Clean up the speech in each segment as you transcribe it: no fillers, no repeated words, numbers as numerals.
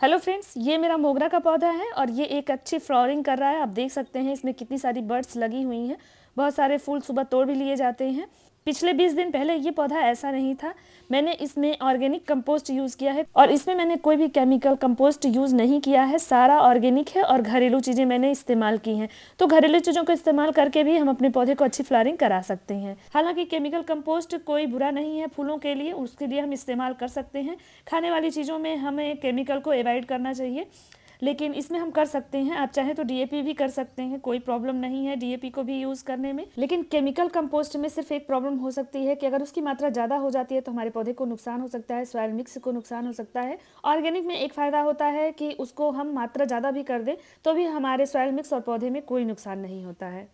Hello friends, ये मेरा मोगरा का पौधा है और ये एक अच्छी फ्लावरिंग कर रहा है। आप देख सकते हैं इसमें कितनी सारी बर्ड्स लगी हुई हैं। बहुत सारे फूल सुबह तोड़ भी लिए जाते हैं। पिछले 20 दिन पहले ये पौधा ऐसा नहीं था। मैंने इसमें ऑर्गेनिक कंपोस्ट यूज़ किया है और इसमें मैंने कोई भी केमिकल कंपोस्ट यूज़ नहीं किया है। सारा ऑर्गेनिक है और घरेलू चीज़ें मैंने इस्तेमाल की हैं। तो घरेलू चीज़ों को इस्तेमाल करके भी हम अपने पौधे को अच्छी फ्लावरिंग करा सकते हैं। हालांकि केमिकल कंपोस्ट कोई बुरा नहीं है फूलों के लिए, उसके लिए हम इस्तेमाल कर सकते हैं। खाने वाली चीज़ों में हमें केमिकल को अवॉइड करना चाहिए, लेकिन इसमें हम कर सकते हैं। आप चाहें तो डीएपी भी कर सकते हैं, कोई प्रॉब्लम नहीं है डीएपी को भी यूज़ करने में। लेकिन केमिकल कंपोस्ट में सिर्फ एक प्रॉब्लम हो सकती है कि अगर उसकी मात्रा ज़्यादा हो जाती है तो हमारे पौधे को नुकसान हो सकता है, सॉइल मिक्स को नुकसान हो सकता है। ऑर्गेनिक में एक फ़ायदा होता है कि उसको हम मात्रा ज़्यादा भी कर दें तो भी हमारे सॉइल मिक्स और पौधे में कोई नुकसान नहीं होता है।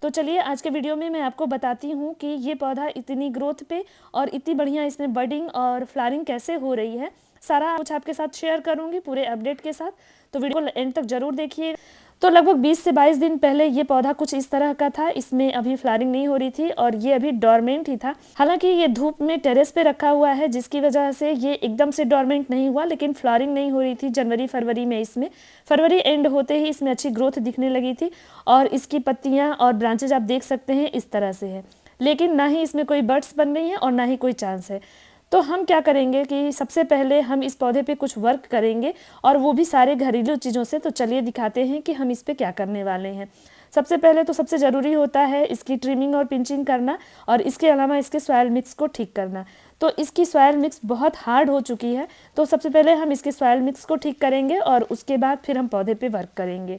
तो चलिए आज के वीडियो में मैं आपको बताती हूँ कि ये पौधा इतनी ग्रोथ पे और इतनी बढ़िया इसमें बडिंग और फ्लावरिंग कैसे हो रही है। सारा कुछ आपके साथ शेयर करूँगी पूरे अपडेट के साथ, तो वीडियो को एंड तक जरूर देखिए। तो लगभग 20 से 22 दिन पहले ये पौधा कुछ इस तरह का था। इसमें अभी फ्लावरिंग नहीं हो रही थी और ये अभी डोरमेंट ही था। हालांकि ये धूप में टेरेस पे रखा हुआ है, जिसकी वजह से ये एकदम से डोरमेंट नहीं हुआ, लेकिन फ्लावरिंग नहीं हो रही थी जनवरी फरवरी में। इसमें फरवरी एंड होते ही इसमें अच्छी ग्रोथ दिखने लगी थी और इसकी पत्तियाँ और ब्रांचेज आप देख सकते हैं इस तरह से है। लेकिन ना ही इसमें कोई बड्स बन रही हैं और ना ही कोई चांस है। तो हम क्या करेंगे कि सबसे पहले हम इस पौधे पे कुछ वर्क करेंगे और वो भी सारे घरेलू चीज़ों से। तो चलिए दिखाते हैं कि हम इस पे क्या करने वाले हैं। सबसे पहले तो सबसे ज़रूरी होता है इसकी ट्रिमिंग और पिंचिंग करना और इसके अलावा इसके सॉइल मिक्स को ठीक करना। तो इसकी सॉइल मिक्स बहुत हार्ड हो चुकी है, तो सबसे पहले हम इसके सॉइल मिक्स को ठीक करेंगे और उसके बाद फिर हम पौधे पे वर्क करेंगे।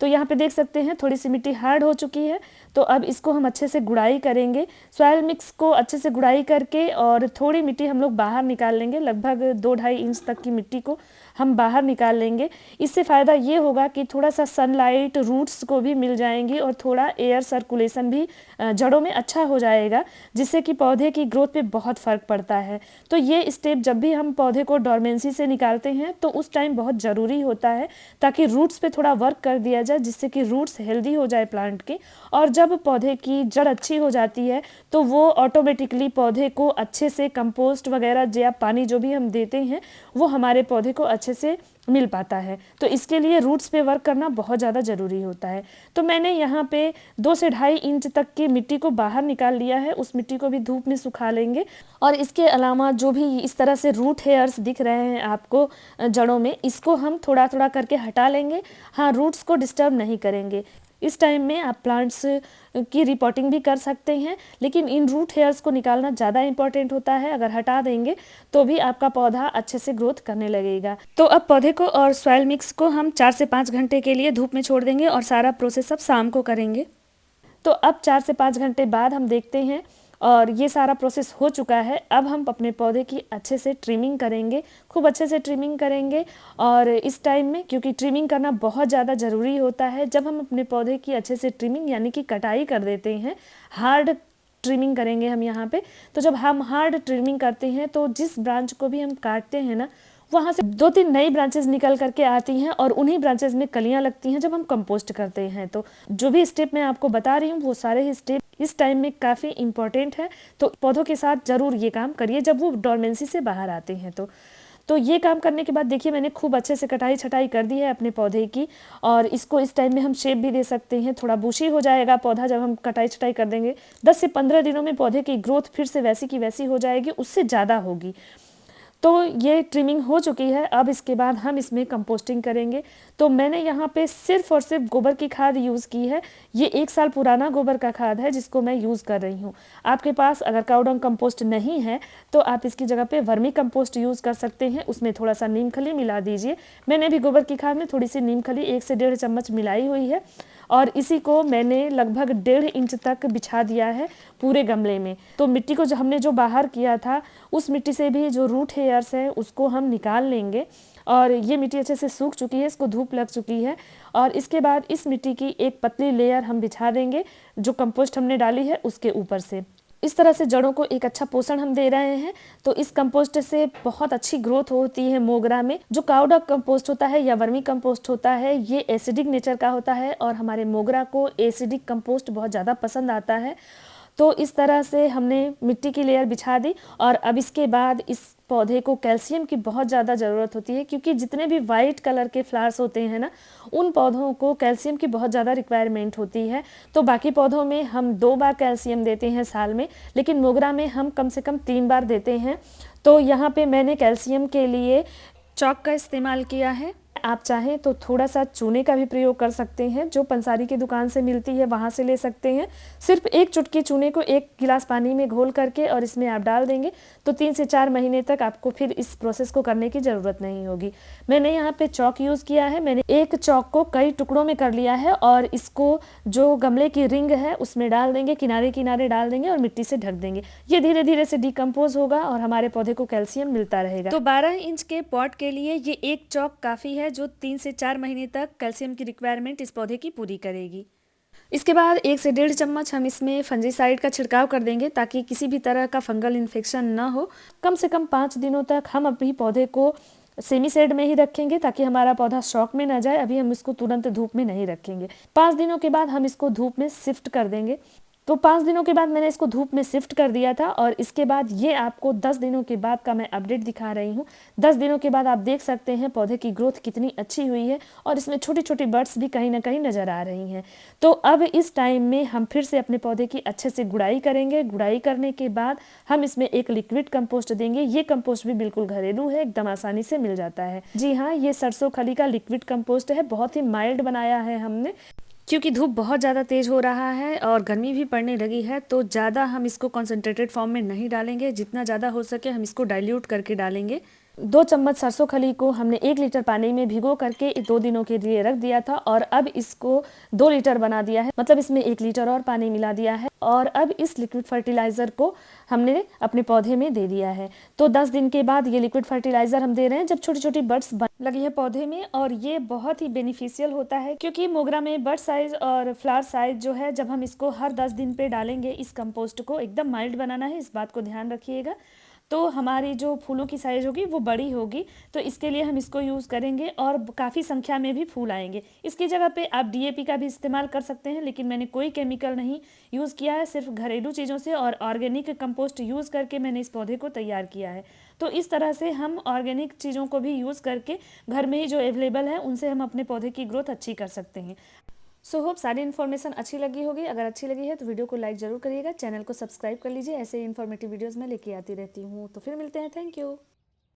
तो यहाँ पे देख सकते हैं थोड़ी सी मिट्टी हार्ड हो चुकी है, तो अब इसको हम अच्छे से गुड़ाई करेंगे। सॉइल मिक्स को अच्छे से गुड़ाई करके और थोड़ी मिट्टी हम लोग बाहर निकाल लेंगे। लगभग 2-2.5 इंच तक की मिट्टी को हम बाहर निकाल लेंगे। इससे फ़ायदा ये होगा कि थोड़ा सा सनलाइट रूट्स को भी मिल जाएंगी और थोड़ा एयर सर्कुलेशन भी जड़ों में अच्छा हो जाएगा, जिससे कि पौधे की ग्रोथ पे बहुत फ़र्क पड़ता है। तो ये स्टेप जब भी हम पौधे को डोरमेंसी से निकालते हैं तो उस टाइम बहुत ज़रूरी होता है, ताकि रूट्स पे थोड़ा वर्क कर दिया जाए, जिससे कि रूट्स हेल्दी हो जाए प्लांट के। और जब पौधे की जड़ अच्छी हो जाती है तो वो ऑटोमेटिकली पौधे को अच्छे से कंपोस्ट वगैरह या पानी जो भी हम देते हैं वो हमारे पौधे को अच्छे से मिल पाता है। तो इसके लिए रूट्स पे वर्क करना बहुत ज़्यादा ज़रूरी होता है। तो मैंने यहाँ पे 2 से 2.5 इंच तक की मिट्टी को बाहर निकाल लिया है। उस मिट्टी को भी धूप में सुखा लेंगे और इसके अलावा जो भी इस तरह से रूट हेयर्स दिख रहे हैं आपको जड़ों में, इसको हम थोड़ा थोड़ा करके हटा लेंगे। हाँ, रूट्स को डिस्टर्ब नहीं करेंगे। इस टाइम में आप प्लांट्स की रिपोर्टिंग भी कर सकते हैं, लेकिन इन रूट हेयर्स को निकालना ज़्यादा इंपॉर्टेंट होता है। अगर हटा देंगे तो भी आपका पौधा अच्छे से ग्रोथ करने लगेगा। तो अब पौधे को और सॉइल मिक्स को हम 4 से 5 घंटे के लिए धूप में छोड़ देंगे और सारा प्रोसेस अब शाम को करेंगे। तो अब 4 से 5 घंटे बाद हम देखते हैं और ये सारा प्रोसेस हो चुका है। अब हम अपने पौधे की अच्छे से ट्रिमिंग करेंगे, खूब अच्छे से ट्रिमिंग करेंगे। और इस टाइम में क्योंकि ट्रिमिंग करना बहुत ज़्यादा ज़रूरी होता है, जब हम अपने पौधे की अच्छे से ट्रिमिंग यानी कि कटाई कर देते हैं, हार्ड ट्रिमिंग करेंगे हम यहाँ पे। तो जब हम हार्ड ट्रिमिंग करते हैं तो जिस ब्रांच को भी हम काटते हैं ना, वहाँ से 2-3 नई ब्रांचेस निकल करके आती हैं और उन्हीं ब्रांचेस में कलियाँ लगती हैं जब हम कंपोस्ट करते हैं। तो जो भी स्टेप मैं आपको बता रही हूँ वो सारे ही स्टेप इस टाइम में काफ़ी इंपॉर्टेंट है। तो पौधों के साथ ज़रूर ये काम करिए जब वो डोरमेंसी से बाहर आते हैं। तो ये काम करने के बाद देखिए मैंने खूब अच्छे से कटाई छटाई कर दी है अपने पौधे की। और इसको इस टाइम में हम शेप भी दे सकते हैं। थोड़ा बुशी हो जाएगा पौधा जब हम कटाई छटाई कर देंगे। 10 से 15 दिनों में पौधे की ग्रोथ फिर से वैसी की वैसी हो जाएगी, उससे ज़्यादा होगी। तो ये ट्रिमिंग हो चुकी है। अब इसके बाद हम इसमें कंपोस्टिंग करेंगे। तो मैंने यहाँ पे सिर्फ और सिर्फ गोबर की खाद यूज़ की है। ये 1 साल पुराना गोबर का खाद है जिसको मैं यूज़ कर रही हूँ। आपके पास अगर काऊ डंग कंपोस्ट नहीं है तो आप इसकी जगह पे वर्मी कंपोस्ट यूज़ कर सकते हैं। उसमें थोड़ा सा नीम खली मिला दीजिए। मैंने भी गोबर की खाद में थोड़ी सी नीम खली 1 से 1.5 चम्मच मिलाई हुई है और इसी को मैंने लगभग 1.5 इंच तक बिछा दिया है पूरे गमले में। तो मिट्टी को हमने जो बाहर किया था उस मिट्टी से भी जो रूट हेयर्स है उसको हम निकाल लेंगे। और ये मिट्टी अच्छे से सूख चुकी है, इसको धूप लग चुकी है। और इसके बाद इस मिट्टी की एक पतली लेयर हम बिछा देंगे जो कंपोस्ट हमने डाली है उसके ऊपर से। इस तरह से जड़ों को एक अच्छा पोषण हम दे रहे हैं। तो इस कंपोस्ट से बहुत अच्छी ग्रोथ होती है मोगरा में। जो काऊ डंग कंपोस्ट होता है या वर्मी कंपोस्ट होता है ये एसिडिक नेचर का होता है और हमारे मोगरा को एसिडिक कंपोस्ट बहुत ज़्यादा पसंद आता है। तो इस तरह से हमने मिट्टी की लेयर बिछा दी और अब इसके बाद इस पौधे को कैल्शियम की बहुत ज़्यादा ज़रूरत होती है, क्योंकि जितने भी वाइट कलर के फ्लावर्स होते हैं ना, उन पौधों को कैल्शियम की बहुत ज़्यादा रिक्वायरमेंट होती है। तो बाकी पौधों में हम 2 बार कैल्शियम देते हैं साल में, लेकिन मोगरा में हम कम से कम 3 बार देते हैं। तो यहाँ पे मैंने कैल्शियम के लिए चॉक का इस्तेमाल किया है। आप चाहें तो थोड़ा सा चूने का भी प्रयोग कर सकते हैं, जो पंसारी की दुकान से मिलती है वहाँ से ले सकते हैं। सिर्फ 1 चुटकी चूने को 1 गिलास पानी में घोल करके और इसमें आप डाल देंगे तो 3 से 4 महीने तक आपको फिर इस प्रोसेस को करने की ज़रूरत नहीं होगी। मैंने यहाँ पे चॉक यूज़ किया है। मैंने एक चॉक को कई टुकड़ों में कर लिया है और इसको जो गमले की रिंग है उसमें डाल देंगे, किनारे किनारे डाल देंगे और मिट्टी से ढक देंगे। ये धीरे धीरे से डिकम्पोज होगा और हमारे पौधे को कैल्शियम मिलता रहेगा। तो 12 इंच के पॉट के लिए ये 1 चॉक काफ़ी है, जो 3 से 4 महीने तक कैल्शियम की रिक्वायरमेंट इस पौधे की पूरी करेगी। इसके बाद 1 से 1.5 चम्मच हम इसमें फंजीसाइड का छिड़काव कर देंगे, ताकि किसी भी तरह का फंगल इन्फेक्शन ना हो। कम से कम 5 दिनों तक हम अपनी पौधे को सेमी शेड में ही रखेंगे, ताकि हमारा पौधा शॉक में ना जाए। अभी हम इसको तुरंत धूप में नहीं रखेंगे। 5 दिनों के बाद हम इसको धूप में शिफ्ट कर देंगे। तो 5 दिनों के बाद मैंने इसको धूप में शिफ्ट कर दिया था और इसके बाद ये आपको 10 दिनों के बाद का मैं अपडेट दिखा रही हूँ। 10 दिनों के बाद आप देख सकते हैं पौधे की ग्रोथ कितनी अच्छी हुई है और इसमें छोटी छोटी बर्ड्स भी कहीं ना कहीं नज़र आ रही हैं। तो अब इस टाइम में हम फिर से अपने पौधे की अच्छे से गुड़ाई करेंगे। गुड़ाई करने के बाद हम इसमें एक लिक्विड कंपोस्ट देंगे। ये कंपोस्ट भी बिल्कुल घरेलू है, एकदम आसानी से मिल जाता है। जी हाँ, ये सरसों खली का लिक्विड कंपोस्ट है। बहुत ही माइल्ड बनाया है हमने, क्योंकि धूप बहुत ज़्यादा तेज़ हो रहा है और गर्मी भी पड़ने लगी है। तो ज़्यादा हम इसको कॉन्सेंट्रेटेड फॉर्म में नहीं डालेंगे, जितना ज़्यादा हो सके हम इसको डाइल्यूट करके डालेंगे। 2 चम्मच सरसों खली को हमने 1 लीटर पानी में भिगो करके 2 दिनों के लिए रख दिया था और अब इसको 2 लीटर बना दिया है। मतलब इसमें 1 लीटर और पानी मिला दिया है और अब इस लिक्विड फर्टिलाइज़र को हमने अपने पौधे में दे दिया है। तो 10 दिन के बाद ये लिक्विड फर्टिलाइज़र हम दे रहे हैं, जब छोटी छोटी बड्स लगी है पौधे में। और ये बहुत ही बेनिफिशियल होता है, क्योंकि मोगरा में बड साइज और फ्लावर साइज जो है, जब हम इसको हर 10 दिन पे डालेंगे, इस कंपोस्ट को एकदम माइल्ड बनाना है, इस बात को ध्यान रखिएगा। तो हमारी जो फूलों की साइज़ होगी वो बड़ी होगी, तो इसके लिए हम इसको यूज़ करेंगे और काफ़ी संख्या में भी फूल आएंगे। इसकी जगह पे आप डीएपी का भी इस्तेमाल कर सकते हैं, लेकिन मैंने कोई केमिकल नहीं यूज़ किया है, सिर्फ घरेलू चीज़ों से और ऑर्गेनिक कंपोस्ट यूज़ करके मैंने इस पौधे को तैयार किया है। तो इस तरह से हम ऑर्गेनिक चीज़ों को भी यूज़ करके घर में ही जो अवेलेबल है उनसे हम अपने पौधे की ग्रोथ अच्छी कर सकते हैं। सो होप सारी इन्फॉर्मेशन अच्छी लगी होगी। अगर अच्छी लगी है तो वीडियो को लाइक ज़रूर करिएगा, चैनल को सब्सक्राइब कर लीजिए। ऐसे इन्फॉर्मेटिव वीडियोज़ मैं लेके आती रहती हूँ। तो फिर मिलते हैं। Thank you.